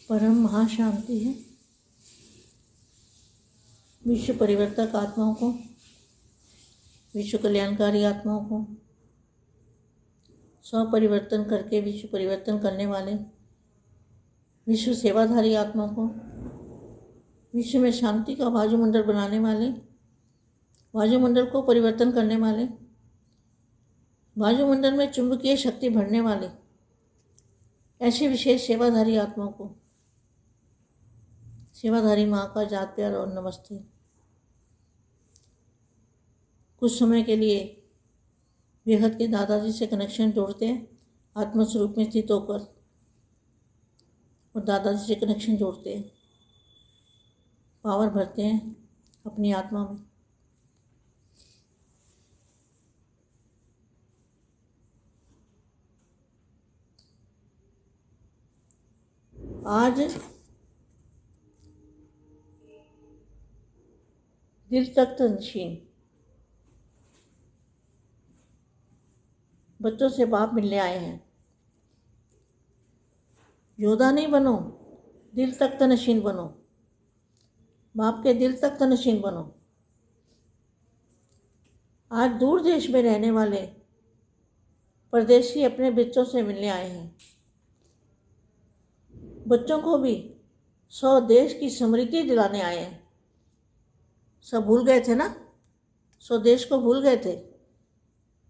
परम महाशांति है। विश्व परिवर्तक आत्माओं को, विश्व कल्याणकारी आत्माओं को, स्वपरिवर्तन करके विश्व परिवर्तन करने वाले विश्व सेवाधारी आत्माओं को, विश्व में शांति का वायुमंडल बनाने वाले, वायुमंडल को परिवर्तन करने वाले, वायुमंडल में चुंबकीय शक्ति भरने वाले ऐसे विशेष सेवाधारी आत्माओं को सेवाधारी माँ का जात प्यार और नमस्ते। कुछ समय के लिए बेहद के दादाजी से कनेक्शन जोड़ते हैं, आत्मस्वरूप में स्थित होकर, और दादाजी से कनेक्शन जोड़ते हैं, पावर भरते हैं अपनी आत्मा में। आज दिल तक नशीन बच्चों से बाप मिलने आए हैं। योद्धा नहीं बनो, दिल तक नशीन बनो, बाप के दिल तक नशीन बनो। आज दूर देश में रहने वाले परदेशी अपने बच्चों से मिलने आए हैं। बच्चों को भी स्वदेश की स्मृति दिलाने आए हैं। सब भूल गए थे ना, स्वदेश को भूल गए थे।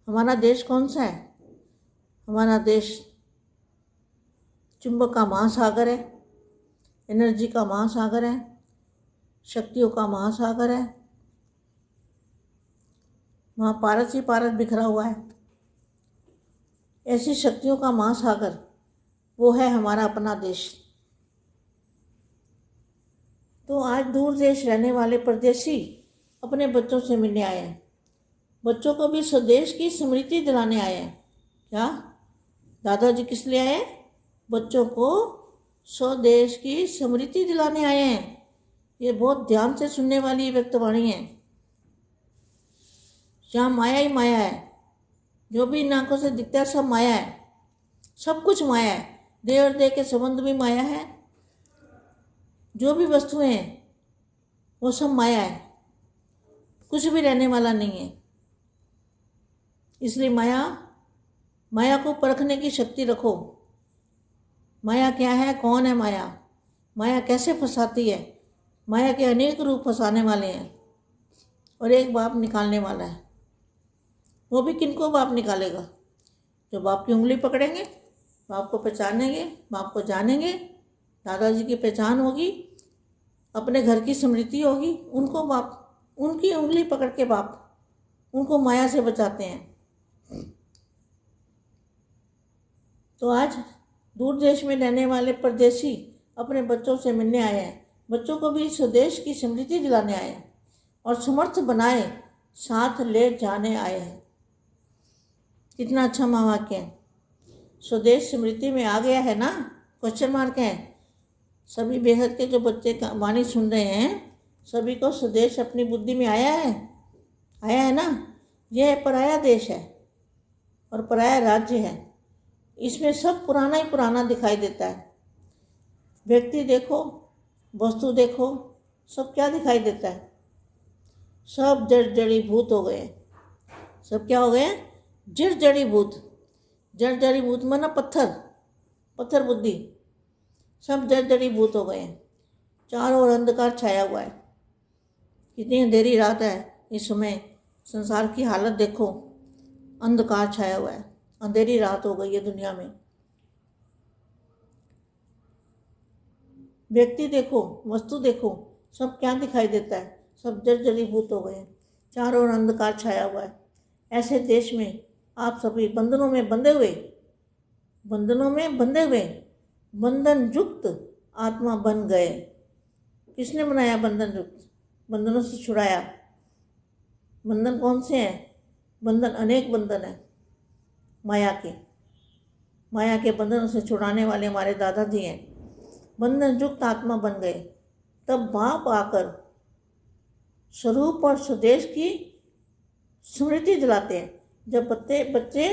हमारा देश कौन सा है? हमारा देश चुंबक का महासागर है, एनर्जी का महासागर है, शक्तियों का महासागर है। वहाँ पारस ही पारस बिखरा हुआ है। ऐसी शक्तियों का महासागर वो है हमारा अपना देश। तो आज दूर देश रहने वाले परदेशी अपने बच्चों से मिलने आए हैं। बच्चों को भी स्वदेश की स्मृति दिलाने आए हैं। क्या दादाजी किस लिए आए? बच्चों को स्वदेश की स्मृति दिलाने आए हैं। ये बहुत ध्यान से सुनने वाली व्यक्तवाणी है। यहाँ माया ही माया है। जो भी इन आंखों से दिखता है सब माया है, सब कुछ माया है। देह और देह के संबंध भी माया है। जो भी वस्तुएं हैं वो सब माया है, कुछ भी रहने वाला नहीं है। इसलिए माया को परखने की शक्ति रखो। माया क्या है? कौन है माया? माया कैसे फंसाती है? माया के अनेक रूप फंसाने वाले हैं और एक बाप निकालने वाला है। वो भी किनको बाप निकालेगा? जो बाप की उंगली पकड़ेंगे, बाप को पहचानेंगे, बाप को जानेंगे, दादाजी की पहचान होगी, अपने घर की स्मृति होगी, उनको बाप, उनकी उंगली पकड़ के बाप उनको माया से बचाते हैं। तो आज दूर देश में रहने वाले परदेशी अपने बच्चों से मिलने आए हैं। बच्चों को भी स्वदेश की स्मृति दिलाने आए हैं और समर्थ बनाए साथ ले जाने आए हैं। कितना अच्छा महावाक्य है। स्वदेश स्मृति में आ गया है ना, क्वेश्चन मार्क है। सभी बेहद के जो बच्चे वाणी सुन रहे हैं, सभी को स्वदेश अपनी बुद्धि में आया है ना। यह पराया देश है और पराया राज्य है। इसमें सब पुराना ही पुराना दिखाई देता है। व्यक्ति देखो, वस्तु देखो, सब क्या दिखाई देता है? सब जड़ जड़ीभूत हो गए। सब क्या हो गए? जड़ जड़ीभूत। जड़ जड़ीभूत माना पत्थर बुद्धि। सब जड़ जड़ीभूत हो गए। चारों ओर अंधकार छाया हुआ है। कितनी अंधेरी रात है इस समय। संसार की हालत देखो, अंधकार छाया हुआ है। अंधेरी रात हो गई है दुनिया में। व्यक्ति देखो, वस्तु देखो, सब क्या दिखाई देता है? सब जड़ जड़ीभूत हो गए। चारों ओर अंधकार छाया हुआ है। ऐसे देश में आप सभी बंधनों में बंधे हुए, बंधन युक्त आत्मा बन गए। किसने बनाया बंधन युक्त? बंधनों से छुड़ाया। बंधन कौन से हैं? बंधन अनेक बंधन है। माया के बंधनों से छुड़ाने वाले हमारे दादाजी हैं। बंधन युक्त आत्मा बन गए। तब बाप आकर स्वरूप और स्वदेश की स्मृति दिलाते हैं। जब बच्चे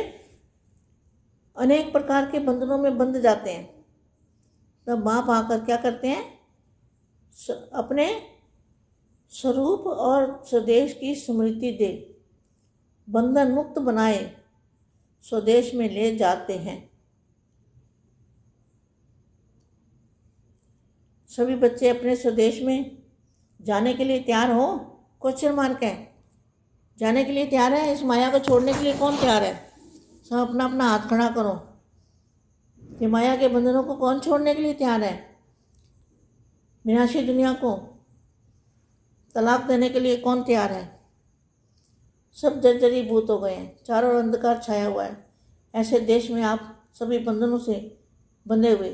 अनेक प्रकार के बंधनों में बंध जाते हैं तब बाप आकर क्या करते हैं, अपने स्वरूप और स्वदेश की स्मृति दे, बंधन मुक्त बनाए स्वदेश में ले जाते हैं। सभी बच्चे अपने स्वदेश में जाने के लिए तैयार हो। क्वेश्चन मार्क है। जाने के लिए तैयार है? इस माया को छोड़ने के लिए कौन तैयार है? सब अपना अपना हाथ खड़ा करो कि माया के बंधनों को कौन छोड़ने के लिए तैयार है? विनाशी दुनिया को तलाक देने के लिए कौन तैयार है? सब जर्जरीभूत हो गए हैं, चारों ओर अंधकार छाया हुआ है। ऐसे देश में आप सभी बंधनों से बंधे हुए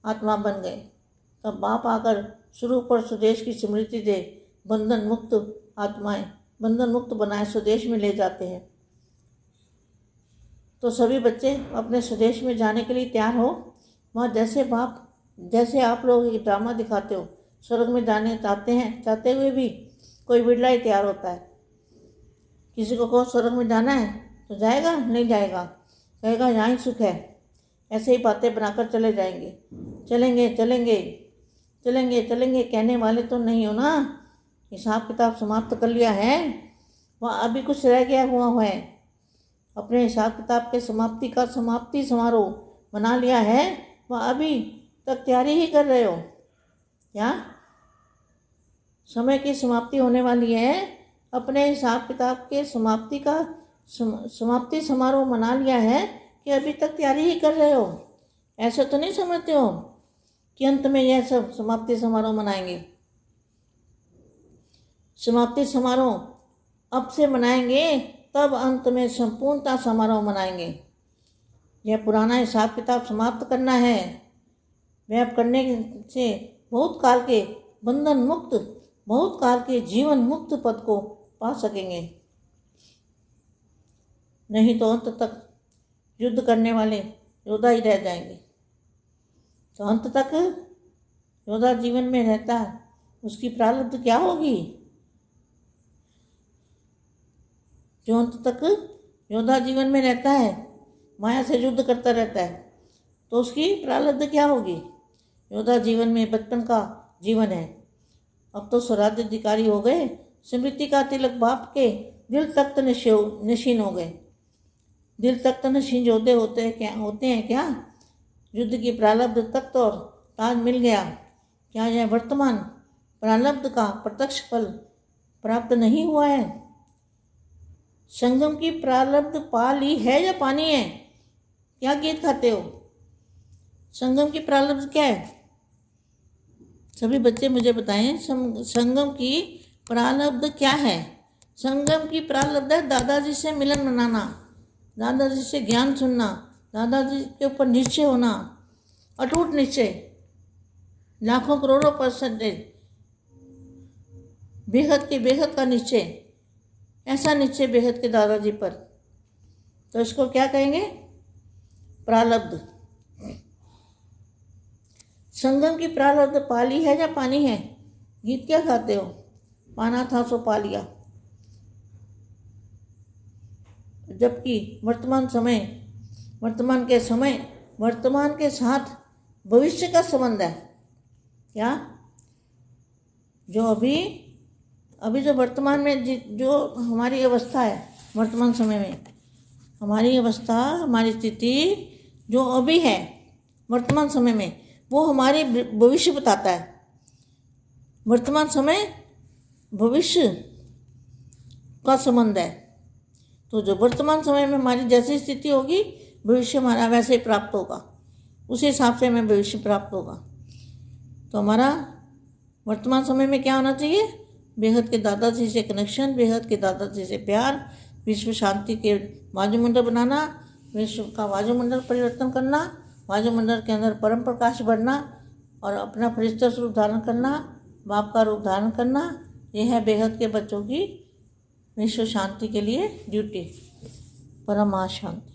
आत्मा बन गए। तब बाप आकर स्वरूप और स्वदेश की स्मृति दे, बंधन मुक्त आत्माएं, बंधन मुक्त बनाए स्वदेश में ले जाते हैं। तो सभी बच्चे अपने स्वदेश में जाने के लिए तैयार हो। वहाँ जैसे आप लोग एक ड्रामा दिखाते हो, स्वर्ग में जाने चाहते हैं, चाहते हुए भी कोई बिरला ही तैयार होता है। किसी को कहो स्वर्ग में जाना है तो जाएगा? नहीं जाएगा, कहेगा यहाँ ही सुख है। ऐसे ही बातें बनाकर चले जाएंगे। चलेंगे चलेंगे चलेंगे चलेंगे कहने वाले तो नहीं हो ना। हिसाब किताब समाप्त कर लिया है, वहाँ अभी कुछ रह गया हुआ है। अपने हिसाब किताब के समाप्ति समारोह मना लिया है, वहाँ अभी तक तैयारी ही कर रहे हो। क्या समय की समाप्ति होने वाली है, अपने हिसाब किताब के समाप्ति समारोह मना लिया है कि अभी तक तैयारी ही कर रहे हो? ऐसा तो नहीं समझते हो कि अंत में यह सब समाप्ति समारोह मनाएंगे? समाप्ति समारोह अब से मनाएंगे, तब अंत में संपूर्णता समारोह मनाएंगे। यह पुराना हिसाब किताब समाप्त करना है। वह अब करने से बहुत काल के बंधन मुक्त, बहुत काल के जीवन मुक्त पद को पा सकेंगे। नहीं तो अंत तक युद्ध करने वाले योद्धा ही रह जाएंगे। तो अंत तक योद्धा जीवन में रहता है, उसकी प्रारब्ध क्या होगी? जो अंत तक योद्धा जीवन में रहता है, माया से युद्ध करता रहता है, तो उसकी प्रारब्ध क्या होगी? योद्धा जीवन में बचपन का जीवन है। अब तो स्वराज्याधिकारी हो गए, स्मृति का तिलक बाप के दिल तख्त नशीन हो गए। दिल तख्त नशीन योद्धे होते हैं क्या? युद्ध की प्रारब्ध तख्त और ताज मिल गया। क्या यह वर्तमान प्रारब्ध का प्रत्यक्ष फल प्राप्त नहीं हुआ है? संगम की प्रारब्ध पा ली है या पानी है? क्या गीत खाते हो? संगम की प्रारब्ध क्या है? सभी बच्चे मुझे बताएं, संगम की प्रारब्ध क्या है? संगम की प्रारब्ध है दादाजी से मिलन मनाना, दादाजी से ज्ञान सुनना, दादाजी के ऊपर निश्चय होना, अटूट निश्चय, लाखों करोड़ों %, बेहद का निश्चय, ऐसा निश्चय बेहद के दादाजी पर। तो इसको क्या कहेंगे? प्रारब्ध। संगम की प्रारब्ध पाली है या पानी है? गीत क्या खाते हो? पाना था सो पा लिया। जबकि वर्तमान के साथ भविष्य का संबंध है। क्या? जो अभी जो वर्तमान में जो हमारी अवस्था है, वर्तमान समय में हमारी अवस्था, हमारी स्थिति जो अभी है वर्तमान समय में, वो हमारी भविष्य बताता है। वर्तमान समय भविष्य का संबंध है। तो जो वर्तमान समय में हमारी जैसी स्थिति होगी, भविष्य हमारा वैसे ही प्राप्त होगा, उसी हिसाब से हमें भविष्य प्राप्त होगा। तो हमारा वर्तमान समय में क्या होना चाहिए? बेहद के दादाजी से कनेक्शन, बेहद के दादाजी से प्यार, विश्व शांति के वायुमंडल बनाना, विश्व का वायुमंडल परिवर्तन करना, वायुमंडल के अंदर परम प्रकाश बढ़ना और अपना फरिश्ता रूप धारण करना, बाप का रूप धारण करना। यह है बेहद के बच्चों की विश्व शांति के लिए ड्यूटी। परम शांति।